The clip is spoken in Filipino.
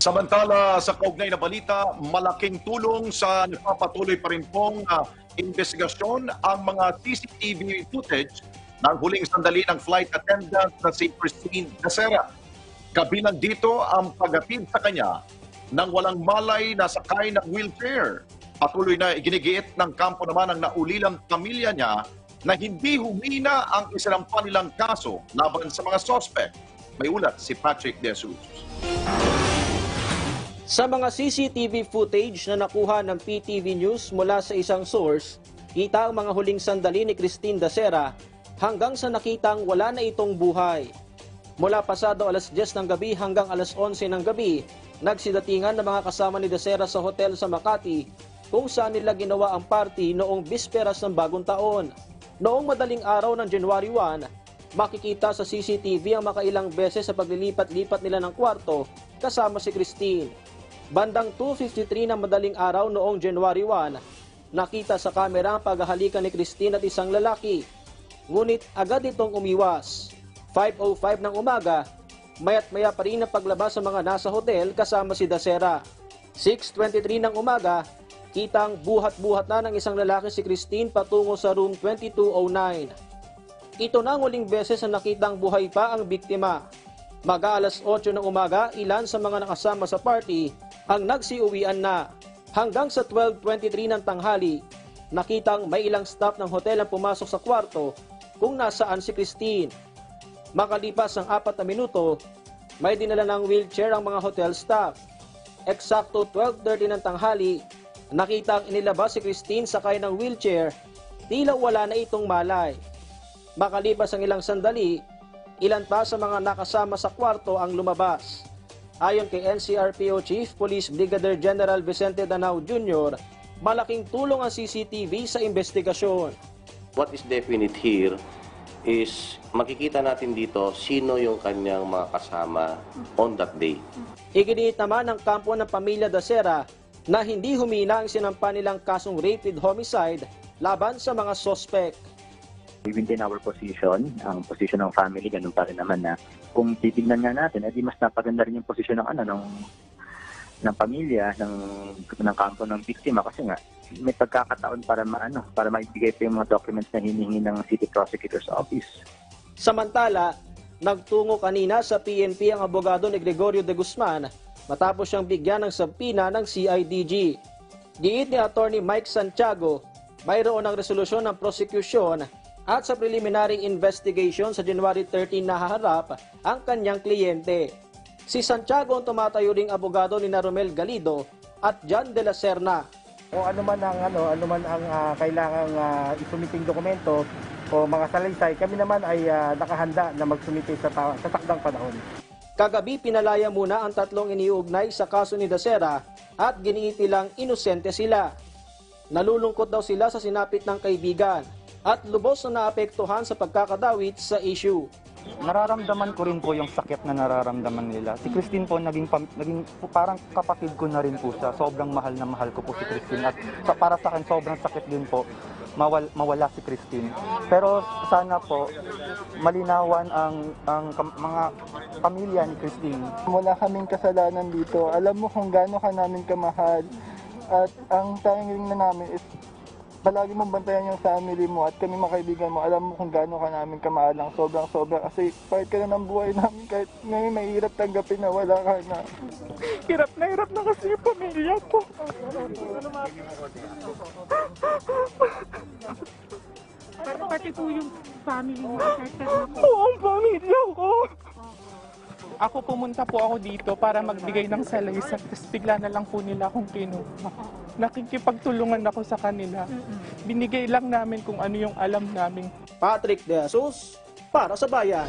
Samantala, sa kaugnay na balita, malaking tulong sa nagpapatuloy pa rin pong investigasyon ang mga CCTV footage ng huling sandali ng flight attendant na si Christine Becerra. Kabilang dito ang paghatid sa kanya ng walang malay na sakay ng wheelchair. Patuloy na iginigiit ng kampo naman ang naulilang pamilya niya na hindi humina ang isinampa nilang kaso laban sa mga sospek. May ulat si Patrick De Jesus. Sa mga CCTV footage na nakuha ng PTV News mula sa isang source, kita ang mga huling sandali ni Christine Becerra hanggang sa nakitang wala na itong buhay. Mula pasado alas 10 ng gabi hanggang alas 11 ng gabi, nagsidatingan ng mga kasama ni Becerra sa hotel sa Makati kung saan nila ginawa ang party noong bisperas ng bagong taon. Noong madaling araw ng January 1, makikita sa CCTV ang makailang beses sa paglilipat-lipat nila ng kwarto kasama si Christine. Bandang 2:53 ng madaling araw noong January 1, nakita sa kamera ang paghahalikan ni Christine at isang lalaki. Ngunit agad itong umiwas. 5:05 ng umaga, mayat-maya pa rin ang paglabas sa mga nasa hotel kasama si Becerra. 6:23 ng umaga, kitang buhat-buhat na ng isang lalaki si Christine patungo sa room 2209. Ito na ang huling beses na nakitang buhay pa ang biktima. Mag-aalas 8 ng umaga, ilan sa mga nakasama sa party ang nagsiuwian na. Hanggang sa 12:23 ng tanghali, nakitang may ilang staff ng hotel ang pumasok sa kwarto kung nasaan si Christine. Makalipas ang 4 na minuto, may dinala ng wheelchair ang mga hotel staff. Eksakto 12:30 ng tanghali, nakitang inilabas si Christine sakay ng wheelchair, tila wala na itong malay. Makalipas ang ilang sandali, ilan pa sa mga nakasama sa kwarto ang lumabas. Ayon kay NCRPO Chief Police Brigadier General Vicente Danao Jr., malaking tulong ang CCTV sa investigasyon. What is definite here is makikita natin dito sino yung kanyang mga kasama on that day. Iginiit naman ng kampo ng pamilya Becerra na hindi humina ang sinampa nilang kasong rape with homicide laban sa mga sospek. We maintain our position, ang position ng family, ganun pa rin naman na kung titignan nga natin, edi mas napaganda rin yung position ng pamilya, ng kampo ng biktima kasi nga may pagkakataon para maibigay pa yung mga documents na hinihingi ng City Prosecutor's Office. Samantala, nagtungo kanina sa PNP ang abogado ni Gregorio de Guzman matapos siyang bigyan ng sabpina ng CIDG. Giit ni Attorney Mike Santiago, mayroon ng resolusyon ng prosecution at sa preliminary investigation sa January 13 nahaharap ang kanyang kliyente. Si Santiago ang tumatayo ring abogado ni Romel Galido at John de la Serna. Kung ano man ang kailangang isumiting dokumento o mga salaysay, kami naman ay nakahanda na magsumite sa takdang panahon. Kagabi pinalaya muna ang tatlong iniugnay sa kaso ni Becerra at giniitilang inosente sila. Nalulungkot daw sila sa sinapit ng kaibigan at lubos na naapektuhan sa pagkakadawit sa issue. Nararamdaman ko rin po yung sakit na nararamdaman nila. Si Christine po naging parang kapatid ko na rin po siya. Sobrang mahal na mahal ko po si Christine at para sa akin sobrang sakit din po mawala si Christine. Pero sana po malinawan ang mga pamilya ni Christine. Wala kaming kasalanan dito. Alam mo kung gaano ka namin kamahal at ang tanging na namin is palagi mong bantayan yung family mo at kami mga kaibigan mo, alam mo kung gaano ka namin kamaalang, sobrang-sobra. Kasi part ka na ng buhay namin kahit ngayon mahirap tanggapin na wala ka na. Hirap na kasi yung pamilya ko. Pati po yung family mo. Oo, ang pamilya ko. Ako pumunta po ako dito para magbigay ng salaysay, tapos bigla na lang po nila akong kinuha. Nakikipagtulungan ako sa kanila. Binigay lang namin kung ano yung alam namin. Patrick De Jesus, para sa Bayan.